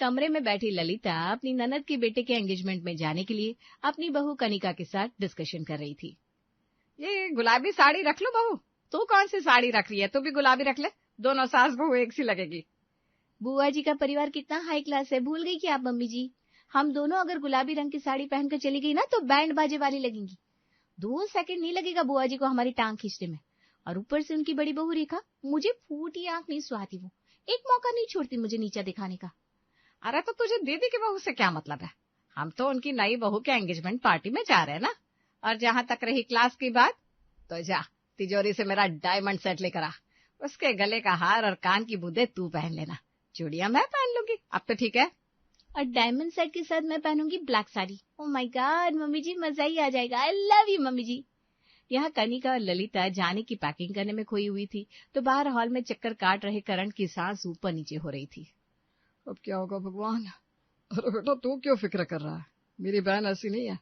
कमरे में बैठी ललिता अपनी ननद के बेटे के एंगेजमेंट में जाने के लिए अपनी बहू कनिका के साथ डिस्कशन कर रही थी। ये गुलाबी साड़ी रख लो बहू। तू कौन सी साड़ी रख रही है? तू भी गुलाबी रख ले, दोनों सास बहू एक सी लगेगी। बुआ जी का परिवार कितना हाई क्लास है, भूल गई क्या आप मम्मी जी? हम दोनों अगर गुलाबी रंग की साड़ी पहनकर चली गई ना तो बैंड बाजे वाली लगेंगी। 2 सेकंड नहीं लगेगा बुआ जी को हमारी टांग खींचने में। और ऊपर से उनकी बड़ी बहू रेखा, मुझे फूटी आंख नहीं सुहाती, वो एक मौका नहीं छोड़ती मुझे नीचा दिखाने का। अरे तो तुझे दीदी की बहू से क्या मतलब है? हम तो उनकी नई बहू के एंगेजमेंट पार्टी में जा रहे हैं ना। और जहां तक रही क्लास की बात, तो जा तिजोरी से मेरा डायमंड सेट लेकर आ। उसके गले का हार और कान की बूंदे तू पहन लेना, चूड़ियां मैं पहन लूंगी। अब तो ठीक है। और डायमंड सेट के साथ मैं पहनूंगी black sari. Oh my god mummy ji, मजा ही आ जाएगा। I love you mummy ji. यहाँ कनिका और ललिता जाने की पैकिंग करने में खोई हुई थी, तो बाहर हॉल में चक्कर काट रहे करण की सांस ऊपर नीचे हो रही थी। अब क्या होगा भगवान? अरे बेटा तू क्यों फिक्र कर रहा है? मेरी बहन ऐसी नहीं है।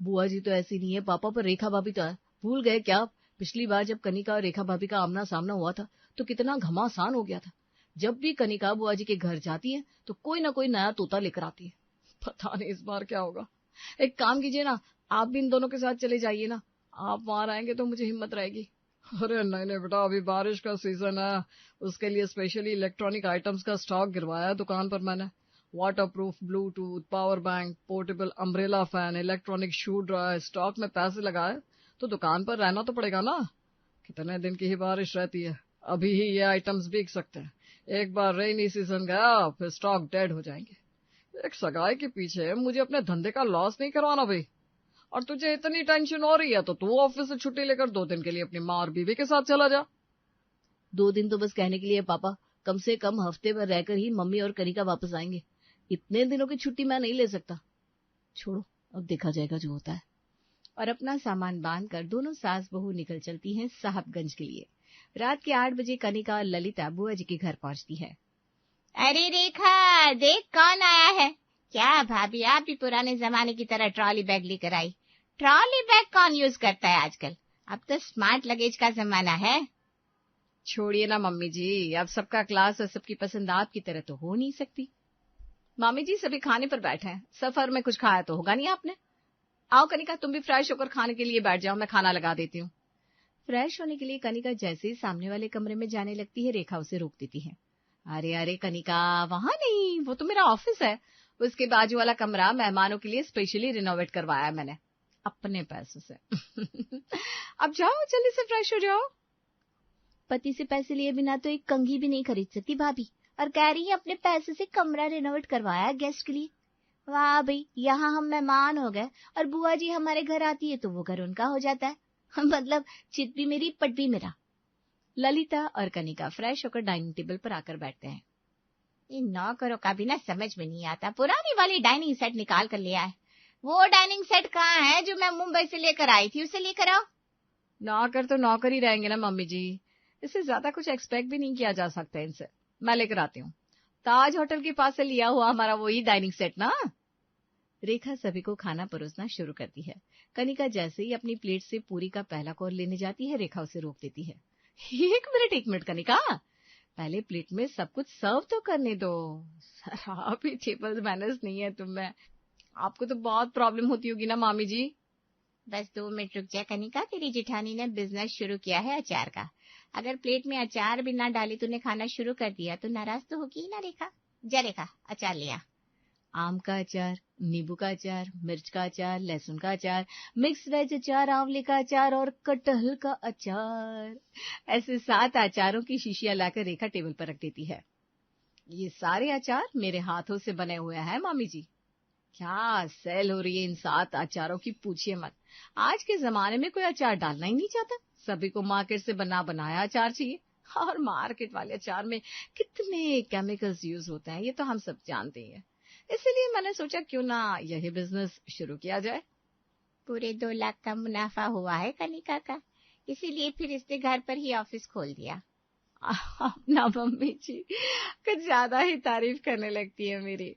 बुआ जी तो ऐसी नहीं है पापा, पर रेखा भाभी तो है। भूल गए क्या? पिछली बार जब कनिका और रेखा भाभी का आमना सामना हुआ था तो कितना घमासान हो गया था। जब भी कनिका बुआ जी के घर जाती है तो कोई ना कोई नया तोता लेकर आती है। पता नहीं इस बार क्या होगा। एक काम कीजिए ना, आप भी इन दोनों के साथ चले जाइए ना। आप वहां रहेंगे तो मुझे हिम्मत रहेगी। अरे नहीं नहीं बेटा, अभी बारिश का सीजन है, उसके लिए स्पेशली इलेक्ट्रॉनिक आइटम्स का स्टॉक गिरवाया है दुकान पर मैंने। Waterproof Bluetooth, power bank, portable umbrella fan, electronic shoe dryer, stock में पैसे लगाए तो दुकान पर रहना तो पड़ेगा ना। कितने दिन की ही बारिश रहती है, अभी ही ये आइटम्स बिक सकते हैं। एक बार रेनी सीजन गया फिर स्टॉक डेड हो जाएंगे। एक सगाई के पीछे मुझे अपने धंधे का लॉस नहीं करवाना भाई। और तुझे इतनी टेंशन हो रही है तो तू ऑफिस से छुट्टी लेकर 2 दिन के लिए अपनी माँ और बीवी के साथ चला जा। 2 दिन तो बस कहने के लिए पापा, कम से कम हफ्ते भर रहकर ही मम्मी और कनिका वापस आएंगे। इतने दिनों की छुट्टी मैं नहीं ले सकता। छोड़ो, अब देखा जाएगा जो होता है। और अपना सामान बांधकर दोनों सास बहू निकल चलती हैं साहबगंज के लिए। रात के 8 बजे कनिका और ललिता बुआ जी के घर पहुंचती है। अरे रेखा, देख कौन आया है। क्या भाभी, आप भी पुराने जमाने की तरह ट्रॉली बैग लेकर आई? ट्रॉली बैग कौन यूज करता है आजकल? अब तो स्मार्ट लगेज का जमाना है। छोड़िए ना मम्मी जी, अब सबका क्लास और सबकी पसंद आपकी तरह तो हो नहीं सकती। मामी जी सभी खाने पर बैठे हैं, सफर में कुछ खाया तो होगा नहीं आपने। आओ कनिका, तुम भी फ्रेश होकर खाने के लिए बैठ जाओ, मैं खाना लगा देती हूँ। फ्रेश होने के लिए कनिका जैसे ही सामने वाले कमरे में जाने लगती है, रेखा उसे रोक देती है। अरे अरे कनिका, वहां नहीं, वो तो मेरा ऑफिस है। उसके बाजू वाला कमरा मेहमानों के लिए स्पेशली रिनोवेट करवाया है मैंने अपने पैसों से। अब जाओ जल्दी से फ्रेश हो जाओ। पति से पैसे लिए बिना तो एक कंघी भी नहीं खरीद सकती भाभी, और कह रही है अपने पैसे से कमरा रिनोवेट करवाया गेस्ट के लिए। वाह भाई, यहाँ हम मेहमान हो गए और बुआ जी हमारे घर आती है तो वो घर उनका हो जाता है। मतलब चित भी मेरी पट भी मेरा। ललिता और कनिका फ्रेश होकर डाइनिंग टेबल पर आकर बैठते हैं। इन नौकरों का भी ना समझ में नहीं आता, पुरानी वाली डाइनिंग सेट निकाल कर ले आए। वो डाइनिंग सेट कहाँ है जो मैं मुंबई से लेकर आई थी? उसे लेकर आओ। नौकर तो नौकर ही रहेंगे ना मम्मी जी, इससे ज्यादा कुछ एक्सपेक्ट भी नहीं किया जा सकता इनसे। मैं लेकर आती हूँ। ताज होटल के पास से लिया हुआ हमारा वही डाइनिंग सेट ना। रेखा सभी को खाना परोसना शुरू करती है। कनिका जैसे ही अपनी प्लेट से पूरी का पहला कौर लेने जाती है, रेखा उसे रोक देती है। 1 मिनट कनिका, पहले प्लेट में सब कुछ सर्व तो करने दो। सर आप ही टेबल मैनर्स नहीं है तुम में। आपको तो बहुत प्रॉब्लम होती होगी ना मामी जी। बस 2 मिनट रुक जा कनिका, तेरी जेठानी ने बिजनेस शुरू किया है अचार का। अगर प्लेट में अचार भी ना डाली तूने खाना शुरू कर दिया तो नाराज तो होगी ना रेखा। जा रेखा, अचार लिया। आम का अचार, नींबू का अचार, मिर्च का अचार, लहसुन का अचार, मिक्स वेज अचार, आंवले का अचार और कटहल का अचार। ऐसे 7 अचारों की शीशियां लाकर रेखा टेबल पर रख देती है। ये सारे अचार मेरे हाथों से बने हुए हैं मामी जी। क्या सेल हो रही है इन 7 अचारों की, पूछिए मत। आज के जमाने में कोई अचार डालना ही नहीं चाहता, सभी को मार्केट से बना बनाया अचार चाहिए। और मार्केट वाले अचार में कितने केमिकल्स यूज होते हैं ये तो हम सब जानते हैं। इसीलिए मैंने सोचा क्यों ना यही बिजनेस शुरू किया जाए। पूरे 2 लाख का मुनाफा हुआ है कनिका का, इसीलिए फिर इसने घर पर ही ऑफिस खोल दिया। ना मम्मी जी, कुछ ज्यादा ही तारीफ करने लगती है मेरी।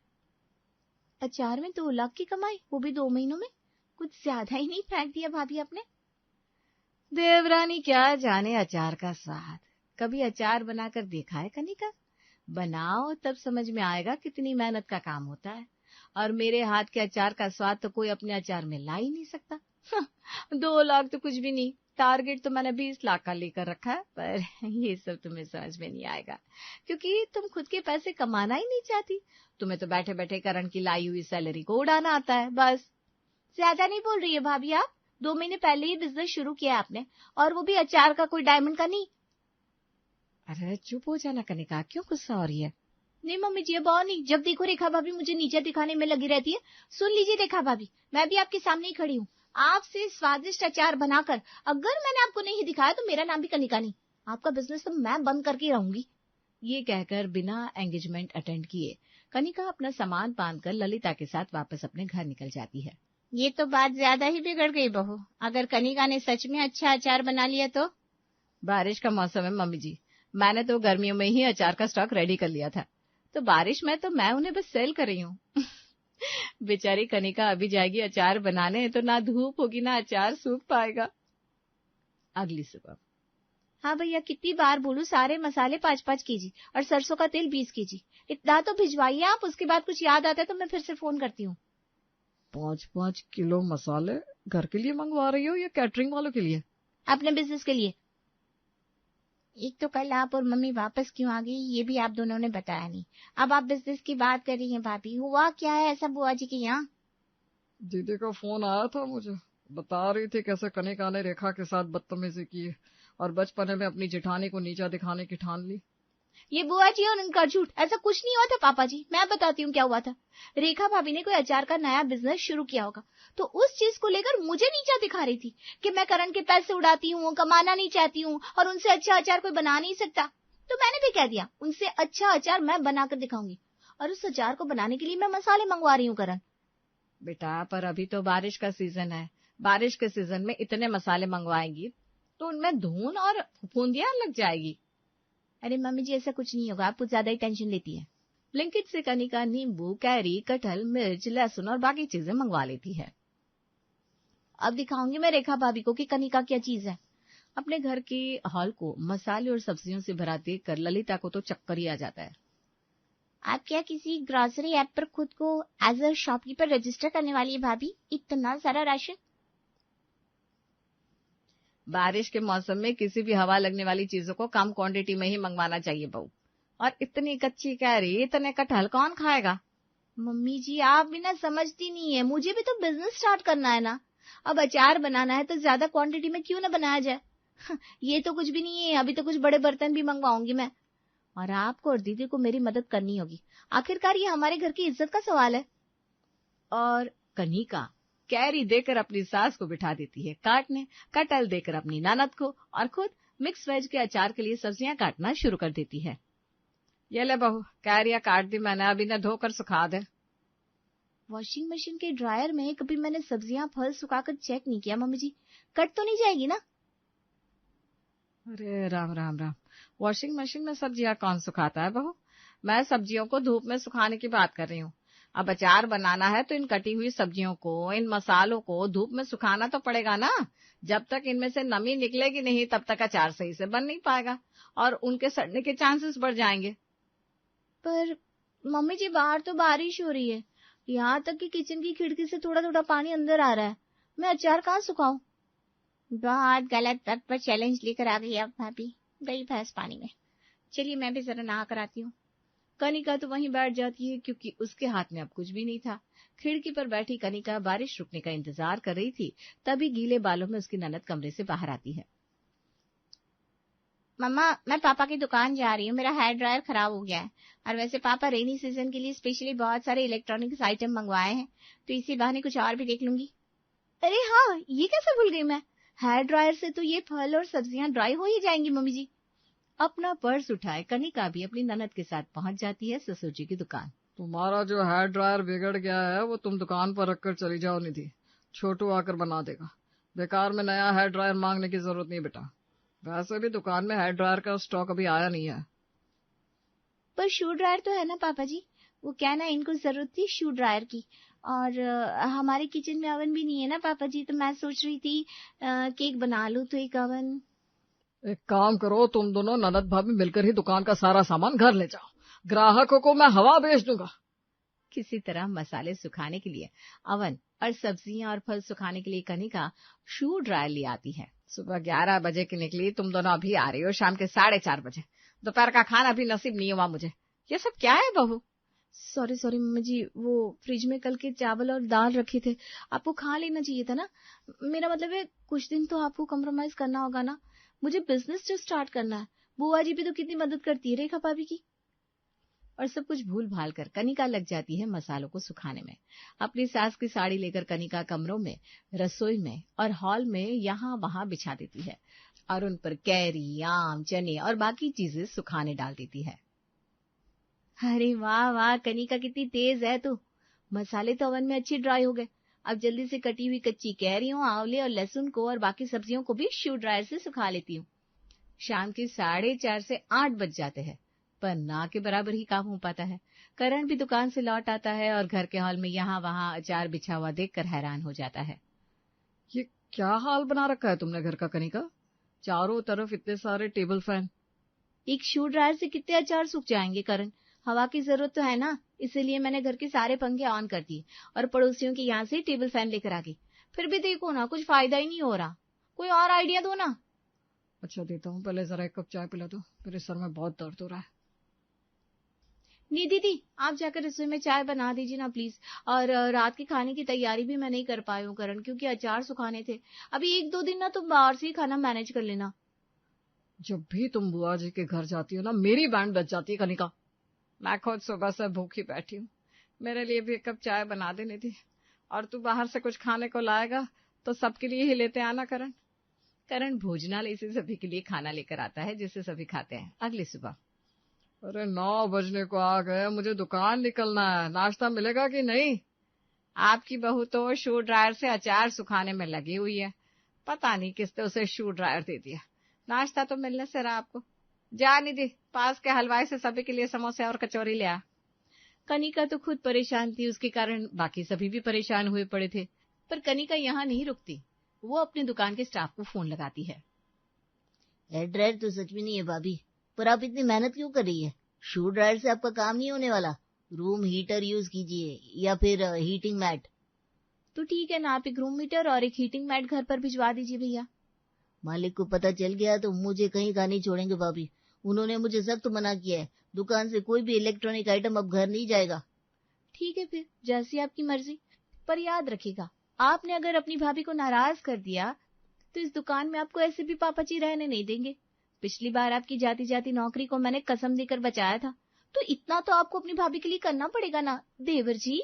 अचार में 2 लाख की कमाई, वो भी 2 महीनों में? कुछ ज्यादा ही नहीं फेंक दिया भाभी आपने? देवरानी क्या जाने अचार का स्वाद, कभी अचार बनाकर देखा है कनिका? बनाओ तब समझ में आएगा कितनी मेहनत का काम होता है। और मेरे हाथ के अचार का स्वाद तो कोई अपने अचार में ला ही नहीं सकता। 2 लाख तो कुछ भी नहीं, टारगेट तो मैंने 20 लाख का लेकर रखा है, पर ये सब तुम्हें समझ में नहीं आएगा क्योंकि तुम खुद के पैसे कमाना ही नहीं चाहती। तुम्हें तो बैठे बैठे करण की लाई हुई सैलरी को उड़ाना आता है बस। ज्यादा नहीं बोल रही है भाभी आप? 2 महीने पहले ही बिजनेस शुरू किया आपने, और वो भी अचार का, कोई डायमंड का नहीं। अरे चुप हो जाना कनिका, क्यों गुस्सा हो रही है? नहीं मम्मी जी, अब और नहीं। जब देखो रेखा भाभी मुझे नीचे दिखाने में लगी रहती है। सुन लीजिए रेखा भाभी, मैं भी आपके सामने ही खड़ी हूँ। आपसे स्वादिष्ट अचार बनाकर अगर मैंने आपको नहीं दिखाया तो मेरा नाम भी कनिका नहीं। आपका बिजनेस तो मैं बंद करके रहूंगी। ये कहकर बिना एंगेजमेंट अटेंड किए कनिका अपना सामान बांधकर ललिता के साथ वापस अपने घर निकल जाती है। ये तो बात ज्यादा ही बिगड़ गई बहू। अगर कनिका ने सच में अच्छा अचार बना लिया तो? बारिश का मौसम है मम्मी जी, मैंने तो गर्मियों में ही अचार का स्टॉक रेडी कर लिया था, तो बारिश में तो मैं उन्हें बस सेल कर रही हूँ। बेचारी कनिका अभी जाएगी अचार बनाने, तो ना धूप होगी ना अचार सूख पाएगा। अगली सुबह। हाँ भैया, कितनी बार बोलूं, सारे मसाले 5-5 केजी और सरसों का तेल 20 केजी। इतना तो भिजवाइए आप, उसके बाद कुछ याद आता है तो मैं फिर से फोन करती हूँ। 5-5 किलो मसाले घर के लिए मंगवा रही हो या कैटरिंग वालों के लिए? अपने बिजनेस के लिए। एक तो कल आप और मम्मी वापस क्यों आ गई, ये भी आप दोनों ने बताया नहीं। अब आप बिजनेस की बात कर रही हैं भाभी, हुआ क्या है ऐसा बुआ जी के यहाँ? दीदी का फोन आया था मुझे, बता रही थी कैसे कनिका ने रेखा के साथ बदतमीजी की और बचपने में अपनी जेठानी को नीचा दिखाने की ठान ली। ये बुआ जी और उनका झूठ, ऐसा कुछ नहीं हुआ था पापा जी। मैं बताती हूँ क्या हुआ था। रेखा भाभी ने कोई अचार का नया बिजनेस शुरू किया होगा, तो उस चीज को लेकर मुझे नीचा दिखा रही थी कि मैं करण के पैसे उड़ाती हूँ, कमाना नहीं चाहती हूँ और उनसे अच्छा अचार कोई बना नहीं सकता। तो मैंने भी कह दिया उनसे अच्छा अचार मैं बनाकर दिखाऊंगी, और उस अचार को बनाने के लिए मैं मसाले मंगवा रही हूँ करण। बेटा, पर अभी तो बारिश का सीजन है, बारिश के सीजन में इतने मसाले मंगवाएंगी तो उनमें धूल और फुफुंदियां लग जाएगी। अरे मम्मी जी, ऐसा कुछ नहीं होगा, आप कुछ ज्यादा ही टेंशन लेती है। ब्लिंकिट से कनिका नींबू, कैरी, कटहल, मिर्च, लहसुन और बाकी चीजें मंगवा लेती है। अब दिखाऊंगी मैं रेखा भाभी को कि कनिका क्या चीज है। अपने घर के हॉल को मसाले और सब्जियों से भरा देखकर ललिता को तो चक्कर ही आ जाता है। आप क्या किसी ग्रोसरी ऐप पर खुद को एज अ शॉपकीपर रजिस्टर करने वाली है भाभी? इतना सारा राशन। बारिश के मौसम में किसी भी हवा लगने वाली चीजों को कम क्वांटिटी में ही मंगवाना चाहिए बहू। और इतनी कच्ची कैरी, इतने कटहल कौन खाएगा? मम्मी जी, आप भी ना समझती नहीं है, मुझे भी तो बिजनेस स्टार्ट करना है ना। अब अचार बनाना है तो ज्यादा क्वांटिटी में क्यों ना बनाया जाए। ये तो कुछ भी नहीं है, अभी तो कुछ बड़े बर्तन भी मंगवाऊंगी मैं। और आपको और दीदी को मेरी मदद करनी होगी, आखिरकार ये हमारे घर की इज्जत का सवाल है। और कनिका कैरी देकर अपनी सास को बिठा देती है काटने, कटहल देकर अपनी ननद को, और खुद मिक्स वेज के अचार के लिए सब्जियां काटना शुरू कर देती है। ये ले बहू, कैरियां काट दी मैंने, अभी न धोकर सुखा दे। वॉशिंग मशीन के ड्रायर में कभी मैंने सब्जियां फल सुखाकर चेक नहीं किया मम्मी जी, कट तो नहीं जाएगी ना? अरे राम राम राम, वॉशिंग मशीन में सब्जियां कौन सुखाता है बहू? मैं सब्जियों को धूप में सुखाने की बात कर रही हूँ। अब अचार बनाना है तो इन कटी हुई सब्जियों को, इन मसालों को धूप में सुखाना तो पड़ेगा ना। जब तक इनमें से नमी निकलेगी नहीं तब तक अचार सही से बन नहीं पाएगा और उनके सड़ने के चांसेस बढ़ जाएंगे। पर मम्मी जी, बाहर तो बारिश हो रही है, यहाँ तक कि किचन की खिड़की से थोड़ा थोड़ा पानी अंदर आ रहा है, मैं अचार कहाँ सुखाऊं? बहुत गलत तट पर चैलेंज लेकर आ गई अब भाभी, गई भैंस पानी में। चलिए मैं भी जरा नहा कर आती हूँ। कनिका तो वहीं बैठ जाती है क्योंकि उसके हाथ में अब कुछ भी नहीं था। खिड़की पर बैठी कनिका बारिश रुकने का इंतजार कर रही थी, तभी गीले बालों में उसकी ननद कमरे से बाहर आती है। मम्मा, मैं पापा की दुकान जा रही हूँ, मेरा हेयर ड्रायर खराब हो गया है, और वैसे पापा रेनी सीजन के लिए स्पेशली बहुत सारे इलेक्ट्रॉनिक्स आइटम मंगवाए हैं, तो इसी बहाने कुछ और भी देख लूंगी। अरे हाँ, ये कैसे भूल गई मैं, हेयर ड्रायर से तो ये फल और सब्जियां ड्राई हो ही जाएंगी मम्मी जी। अपना पर्स उठाए कनिका भी अपनी ननद के साथ पहुंच जाती है ससुर जी की दुकान। तुम्हारा जो हेयर ड्रायर बिगड़ गया है वो तुम दुकान पर रखकर चली जाओ निधि, छोटू आकर बना देगा। बेकार में नया हेयर ड्रायर मांगने की जरूरत नहीं बेटा, वैसे भी दुकान में हेयर ड्रायर का स्टॉक अभी आया नहीं है। पर शू ड्रायर तो है ना पापा जी, वो क्या ना, इनको जरूरत थी शू ड्रायर की, और हमारे किचन में ओवन भी नहीं है ना पापा जी, तो मैं सोच रही थी केक बना लूं तो एक ओवन। एक काम करो, तुम दोनों ननद भाभी मिलकर ही दुकान का सारा सामान घर ले जाओ, ग्राहकों को मैं हवा बेच दूंगा। किसी तरह मसाले सुखाने के लिए अवन और सब्जियां और फल सुखाने के लिए कनिका शू ड्रायर ले आती है। सुबह 11 बजे की निकली, तुम दोनों अभी आ रही हो शाम के 4:30 बजे। दोपहर का खाना भी नसीब नहीं हुआ मुझे। ये सब क्या है बहू? सॉरी मम्मी जी, वो फ्रिज में कल के चावल और दाल रखे थे, आपको खा लेना चाहिए था ना। मेरा मतलब है कुछ दिन तो आपको कॉम्प्रोमाइज करना होगा ना, मुझे बिजनेस जो स्टार्ट करना है। बुआ जी भी तो कितनी मदद करती है रेखा भाभी की। और सब कुछ भूल भाल कर कनिका लग जाती है मसालों को सुखाने में। अपनी सास की साड़ी लेकर कनिका कमरों में, रसोई में और हॉल में यहाँ वहां बिछा देती है और उन पर कैरी, आम, चने और बाकी चीजें सुखाने डाल देती है। अरे वाह वाह कनिका, कितनी तेज है तू। मसाले तो ओवन में अच्छे ड्राई हो गए। अब जल्दी से कटी हुई कच्ची कैरियों, आंवले और लहसुन को और बाकी सब्जियों को भी शू ड्रायर से सुखा लेती हूँ। शाम के 4:30 से 8 बज जाते हैं, पर ना के बराबर ही काम हो पाता है। करण भी दुकान से लौट आता है और घर के हॉल में यहाँ वहाँ अचार बिछा हुआ देखकर हैरान हो जाता है। ये क्या हाल बना रखा है तुमने घर का कनिका? चारों तरफ इतने सारे टेबल फैन। एक शू ड्रायर से कितने अचार सूख जाएंगे करण? हवा की जरूरत तो है ना, इसीलिए मैंने घर के सारे पंखे ऑन कर दिए और पड़ोसियों के यहाँ से टेबल फैन लेकर आ गई। फिर भी देखो ना, कुछ फायदा ही नहीं हो रहा। कोई और आइडिया दो ना। अच्छा देता हूँ, पहले जरा एक कप चाय पिला दो, मेरे सर में बहुत दर्द हो रहा है। नहीं दीदी, आप जाकर रसोई में चाय बना दीजिए ना प्लीज। और रात के खाने की तैयारी भी मैं नहीं कर पाई हूँ करण, क्योंकि अचार सुखाने थे। अभी 1-2 दिन ना तुम बाहर से ही खाना मैनेज कर लेना। जब भी तुम बुआ जी के घर जाती हो ना, मेरी बैंड बज जाती है कनिका। मैं खुद सुबह से भूखी बैठी हूँ, मेरे लिए भी एक कप चाय बना देनी थी। और तू बाहर से कुछ खाने को लाएगा तो सबके लिए ही लेते आना करण। करण भोजनालय से सभी के लिए खाना लेकर आता है, जिसे सभी खाते हैं। अगली सुबह अरे 9 बजने को आ गए, मुझे दुकान निकलना है, नाश्ता मिलेगा कि नहीं? आपकी बहू तो शू ड्रायर से अचार सुखाने में लगी हुई है, पता नहीं किसने उसे शू ड्रायर दे दिया। नाश्ता तो मिलने से रहा आपको। जा निधि, पास के हलवाई से सभी के लिए समोसे और कचौरी ले आ। कनिका तो खुद परेशान थी, उसके कारण बाकी सभी भी परेशान हुए पड़े थे। पर कनिका यहाँ नहीं रुकती, वो अपनी दुकान के स्टाफ को फोन लगाती है। एयर ड्रायर तो सच में नहीं है भाभी, पर आप इतनी मेहनत क्यों कर रही है? शू ड्रायर से आपका काम नहीं होने वाला। रूम हीटर यूज कीजिए या फिर हीटिंग मैट। तो ठीक है ना, आप एक रूम हीटर और एक हीटिंग मैट घर पर भिजवा दीजिए भैया। मालिक को पता चल गया तो मुझे कहीं का नहीं छोड़ेंगे भाभी। उन्होंने मुझे सख्त मना किया है, दुकान से कोई भी इलेक्ट्रॉनिक आइटम अब घर नहीं जाएगा। ठीक है फिर, जैसी आपकी मर्जी। पर याद रखिएगा, आपने अगर अपनी भाभी को नाराज कर दिया तो इस दुकान में आपको ऐसे भी पापाची रहने नहीं देंगे। पिछली बार आपकी जाती जाती नौकरी को मैंने कसम देकर बचाया था, तो इतना तो आपको अपनी भाभी के लिए करना पड़ेगा ना देवर जी।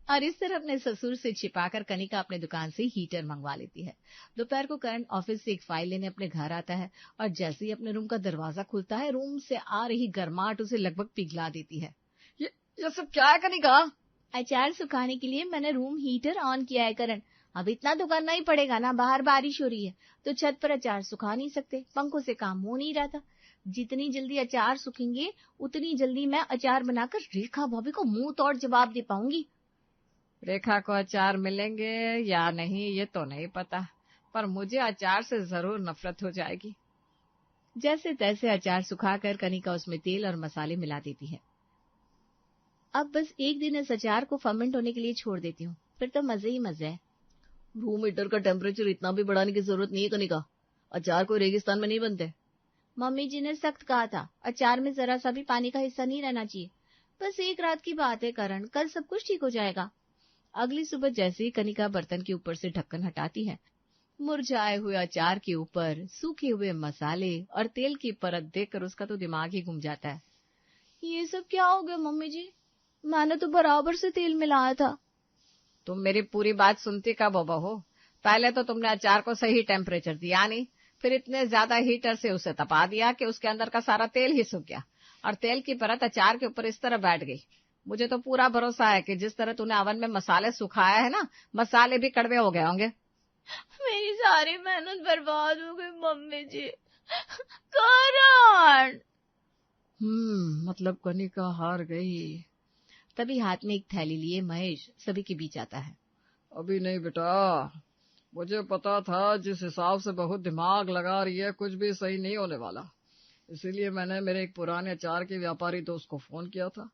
और इस तरह अपने ससुर से छिपाकर कनिका अपने दुकान से हीटर मंगवा लेती है। दोपहर को करण ऑफिस से एक फाइल लेने अपने घर आता है और जैसे ही अपने रूम का दरवाजा खुलता है, रूम से आ रही गर्माहट उसे लगभग पिघला देती है। ये सब क्या है कनिका? अचार सुखाने के लिए मैंने रूम हीटर ऑन किया है करण। अब इतना तो करना ही पड़ेगा ना, बाहर बारिश हो रही है तो छत पर अचार सुखा नहीं सकते, पंखों से काम हो नहीं रहा था। जितनी जल्दी अचार सूखेंगे उतनी जल्दी मैं अचार बनाकर रेखा भाभी को मुंह तोड़ जवाब दे पाऊंगी। रेखा को अचार मिलेंगे या नहीं ये तो नहीं पता, पर मुझे अचार से जरूर नफरत हो जाएगी। जैसे तैसे अचार सुखाकर कनिका उसमें तेल और मसाले मिला देती है। अब बस एक दिन इस अचार को फर्मेंट होने के लिए छोड़ देती हूँ, फिर तो मजे ही मजे है। रूम हीटर का टेम्परेचर इतना भी बढ़ाने की जरूरत नहीं है कनिका, अचार कोई रेगिस्तान में नहीं बनते। मम्मी जी ने सख्त कहा था, अचार में जरा सा भी पानी का हिस्सा नहीं रहना चाहिए। बस एक रात की बात है करण, कल सब कुछ ठीक हो जाएगा। अगली सुबह जैसे ही कनिका बर्तन के ऊपर से ढक्कन हटाती है, मुरझाए हुए अचार के ऊपर सूखे हुए मसाले और तेल की परत देखकर उसका तो दिमाग ही घूम जाता है। ये सब क्या हो गया मम्मी जी, मैंने तो बराबर से तेल मिलाया था। तुम मेरी पूरी बात सुनती कब हो बहू? पहले तो तुमने अचार को सही टेम्परेचर दिया नहीं, फिर इतने ज्यादा हीटर से उसे तपा दिया कि उसके अंदर का सारा तेल ही सूख गया और तेल की परत अचार के ऊपर इस तरह बैठ गई। मुझे तो पूरा भरोसा है कि जिस तरह तूने ओवन में मसाले सुखाया है ना, मसाले भी कड़वे हो गए होंगे। मेरी सारी मेहनत बर्बाद हो गई मम्मी जी। करण। मतलब कनिका हार गई। तभी हाथ में एक थैली लिए महेश सभी के बीच आता है। अभी नहीं बेटा, मुझे पता था जिस हिसाब से बहुत दिमाग लगा रही है कुछ भी सही नहीं होने वाला। इसीलिए मैंने मेरे एक पुराने अचार के व्यापारी दोस्त को फोन किया था।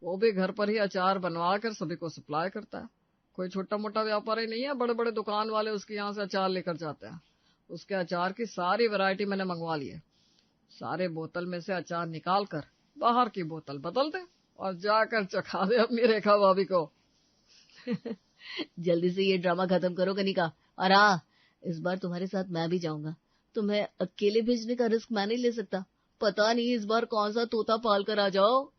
वो भी घर पर ही अचार बनवा कर सभी को सप्लाई करता है। कोई छोटा मोटा व्यापारी नहीं है, बड़े बड़े दुकान वाले उसके यहाँ से अचार लेकर जाते हैं। उसके अचार की सारी वैरायटी मैंने मंगवा ली है। सारे बोतल में से अचार निकाल कर बाहर की बोतल बदल दे और जाकर चखा दे अपनी रेखा भाभी को। जल्दी से ये ड्रामा खत्म करो कनिका, और हाँ, इस बार तुम्हारे साथ मैं भी जाऊंगा। तुम्हें अकेले भेजने का रिस्क मैं नहीं ले सकता। पता नहीं इस बार कौन सा तोता पाल कर आ जाओ।